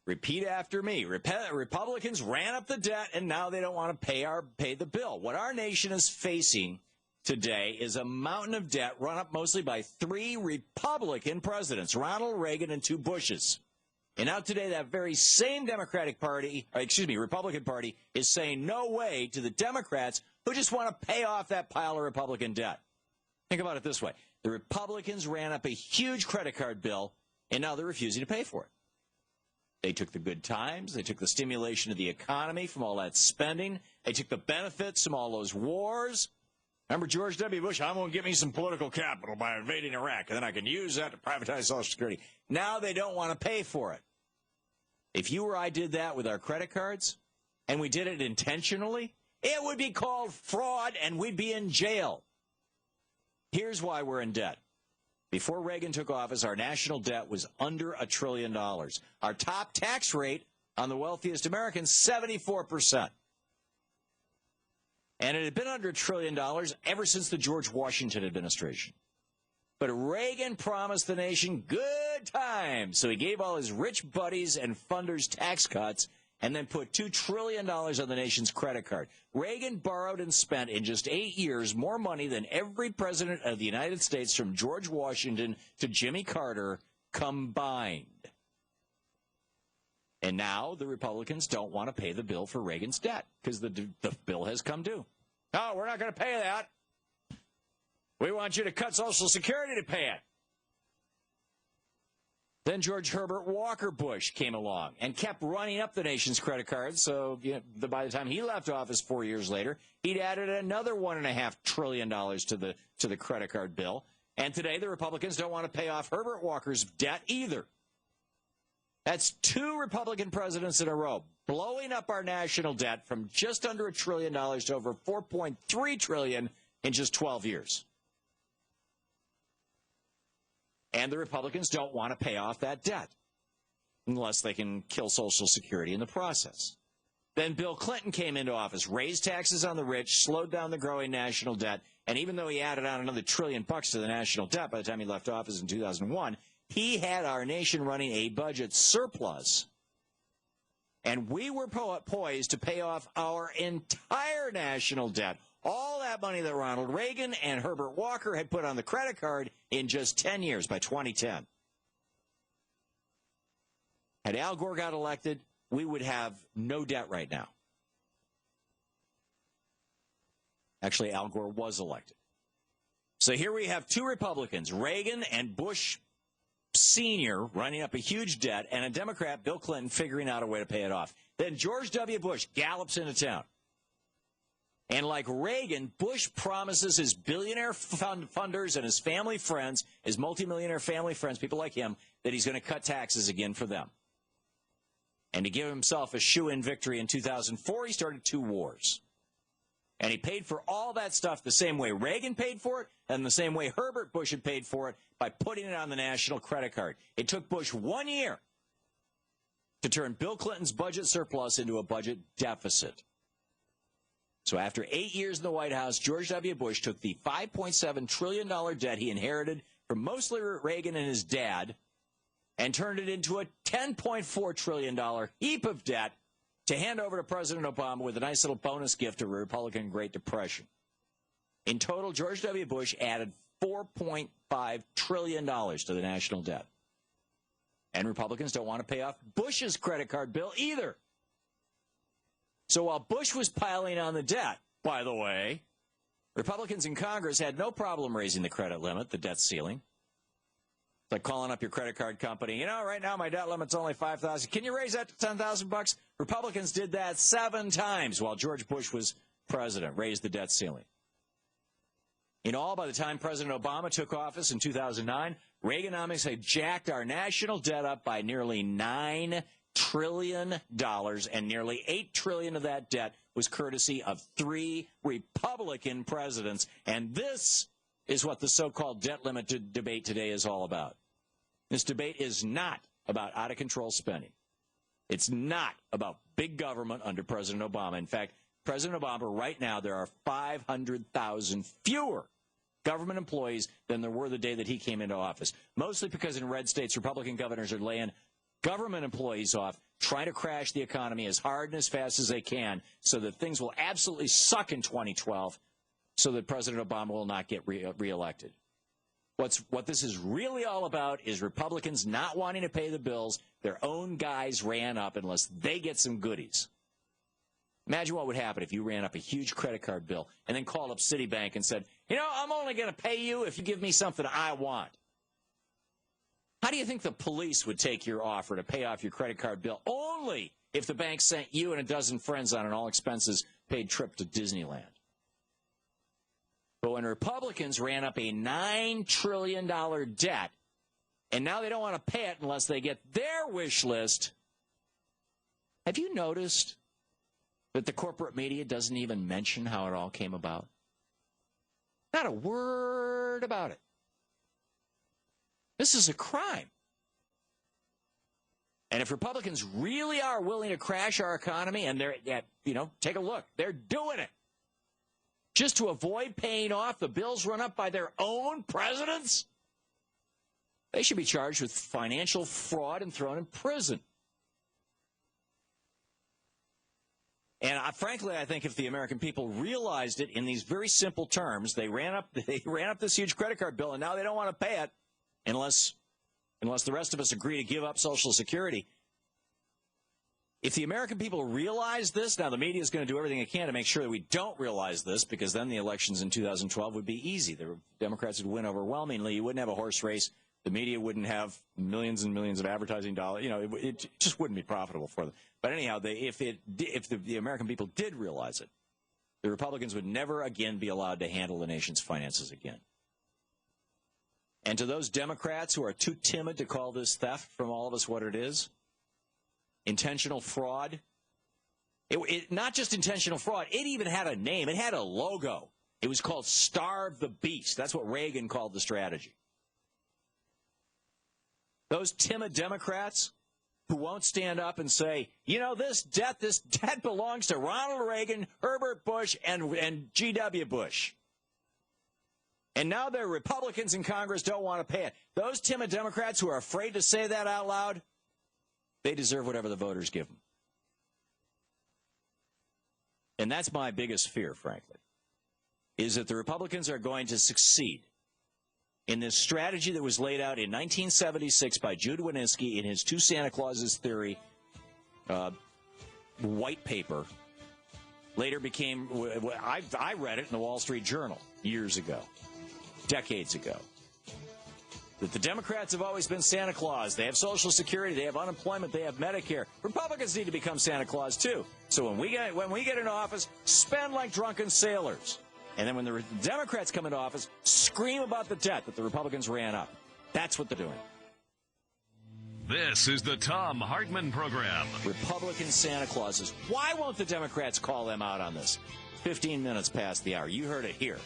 Repeat after me. Republicans ran up the debt, and now they don't want to pay the bill. What our nation is facing today is a mountain of debt run up mostly by 3 Republican presidents, Ronald Reagan and 2 Bushes. And now today that very same Republican Party is saying no way to the Democrats who just want to pay off that pile of Republican debt. Think about it this way. The Republicans ran up a huge credit card bill, and now they're refusing to pay for it. They took the good times. They took the stimulation of the economy from all that spending. They took the benefits from all those wars. Remember George W. Bush, I'm going to get me some political capital by invading Iraq, and then I can use that to privatize Social Security. Now they don't want to pay for it. If you or I did that with our credit cards, and we did it intentionally, it would be called fraud, and we'd be in jail. Here's why we're in debt. Before Reagan took office, our national debt was under $1 trillion. Our top tax rate on the wealthiest Americans, 74%. And it had been under $1 trillion ever since the George Washington administration. But Reagan promised the nation good times, so he gave all his rich buddies and funders tax cuts and then put $2 trillion on the nation's credit card. Reagan borrowed and spent in just 8 years more money than every president of the United States from George Washington to Jimmy Carter combined. And now the Republicans don't want to pay the bill for Reagan's debt because the bill has come due. No, we're not going to pay that. We want you to cut Social Security to pay it. Then George Herbert Walker Bush came along and kept running up the nation's credit cards. So by the time he left office 4 years later, he'd added another $1.5 trillion to the credit card bill. And today the Republicans don't want to pay off Herbert Walker's debt either. That's 2 Republican presidents in a row, blowing up our national debt from just under $1 trillion to over $4.3 trillion in just 12 years. And the Republicans don't want to pay off that debt unless they can kill Social Security in the process. Then Bill Clinton came into office, raised taxes on the rich, slowed down the growing national debt, and even though he added on another $1 trillion to the national debt by the time he left office in 2001, he had our nation running a budget surplus. And we were poised to pay off our entire national debt, all that money that Ronald Reagan and Herbert Walker had put on the credit card in just 10 years by 2010. Had Al Gore got elected, we would have no debt right now. Actually, Al Gore was elected. So here we have 2 Republicans, Reagan and Bush Sr., running up a huge debt, and a Democrat, Bill Clinton, figuring out a way to pay it off. Then George W. Bush gallops into town. And like Reagan, Bush promises his billionaire funders and his family friends, his multimillionaire family friends, people like him, that he's going to cut taxes again for them. And to give himself a shoo-in victory in 2004, he started 2 wars. And he paid for all that stuff the same way Reagan paid for it and the same way Herbert Bush had paid for it by putting it on the national credit card. It took Bush 1 year to turn Bill Clinton's budget surplus into a budget deficit. So after 8 years in the White House, George W. Bush took the $5.7 trillion debt he inherited from mostly Reagan and his dad and turned it into a $10.4 trillion heap of debt to hand over to President Obama with a nice little bonus gift of a Republican Great Depression. In total, George W. Bush added $4.5 trillion to the national debt. And Republicans don't want to pay off Bush's credit card bill either. So while Bush was piling on the debt, by the way, Republicans in Congress had no problem raising the credit limit, the debt ceiling. It's like calling up your credit card company. Right now my debt limit's only $5,000. Can you raise that to $10,000? Republicans did that 7 times while George Bush was president, raised the debt ceiling. In all, by the time President Obama took office in 2009, Reaganomics had jacked our national debt up by nearly $9 trillion, and nearly $8 trillion of that debt was courtesy of 3 Republican presidents. And this is what the so-called debt limit debate today is all about. This debate is not about out-of-control spending. It's not about big government under President Obama. In fact, President Obama, right now, there are 500,000 fewer government employees than there were the day that he came into office, mostly because in red states, Republican governors are laying government employees off trying to crash the economy as hard and as fast as they can so that things will absolutely suck in 2012 so that President Obama will not get reelected. What this is really all about is Republicans not wanting to pay the bills their own guys ran up unless they get some goodies. Imagine what would happen if you ran up a huge credit card bill and then called up Citibank and said, I'm only going to pay you if you give me something I want. How do you think the police would take your offer to pay off your credit card bill only if the bank sent you and a dozen friends on an all-expenses-paid trip to Disneyland? But when Republicans ran up a $9 trillion debt, and now they don't want to pay it unless they get their wish list, have you noticed that the corporate media doesn't even mention how it all came about? Not a word about it. This is a crime. And if Republicans really are willing to crash our economy, and they're, take a look, they're doing it just to avoid paying off the bills run up by their own presidents, they should be charged with financial fraud and thrown in prison. And frankly, I think if the American people realized it in these very simple terms, they ran up this huge credit card bill, and now they don't want to pay it unless the rest of us agree to give up Social Security. If the American people realize this, now the media is going to do everything it can to make sure that we don't realize this, because then the elections in 2012 would be easy. The Democrats would win overwhelmingly. You wouldn't have a horse race. The media wouldn't have millions and millions of advertising dollars. It just wouldn't be profitable for them. But anyhow, if the American people did realize it, the Republicans would never again be allowed to handle the nation's finances again. And to those Democrats who are too timid to call this theft from all of us what it is, intentional fraud, not just intentional fraud, it even had a name. It had a logo. It was called Starve the Beast. That's what Reagan called the strategy. Those timid Democrats who won't stand up and say, this debt belongs to Ronald Reagan, Herbert Bush, and G.W. Bush. And now their Republicans in Congress don't want to pay it. Those timid Democrats who are afraid to say that out loud, they deserve whatever the voters give them. And that's my biggest fear, frankly, is that the Republicans are going to succeed in this strategy that was laid out in 1976 by Jude Wanniski in his Two Santa Clauses Theory white paper. Later became, I read it in the Wall Street Journal years ago, decades ago, that the Democrats have always been Santa Claus. They have Social Security, they have unemployment, they have Medicare. Republicans need to become Santa Claus too. So when we get in office, spend like drunken sailors. And then when the Democrats come into office, scream about the debt that the Republicans ran up. That's what they're doing. This is the Thom Hartmann Program. Republican Santa Clauses. Why won't the Democrats call them out on this? 15 minutes past the hour. You heard it here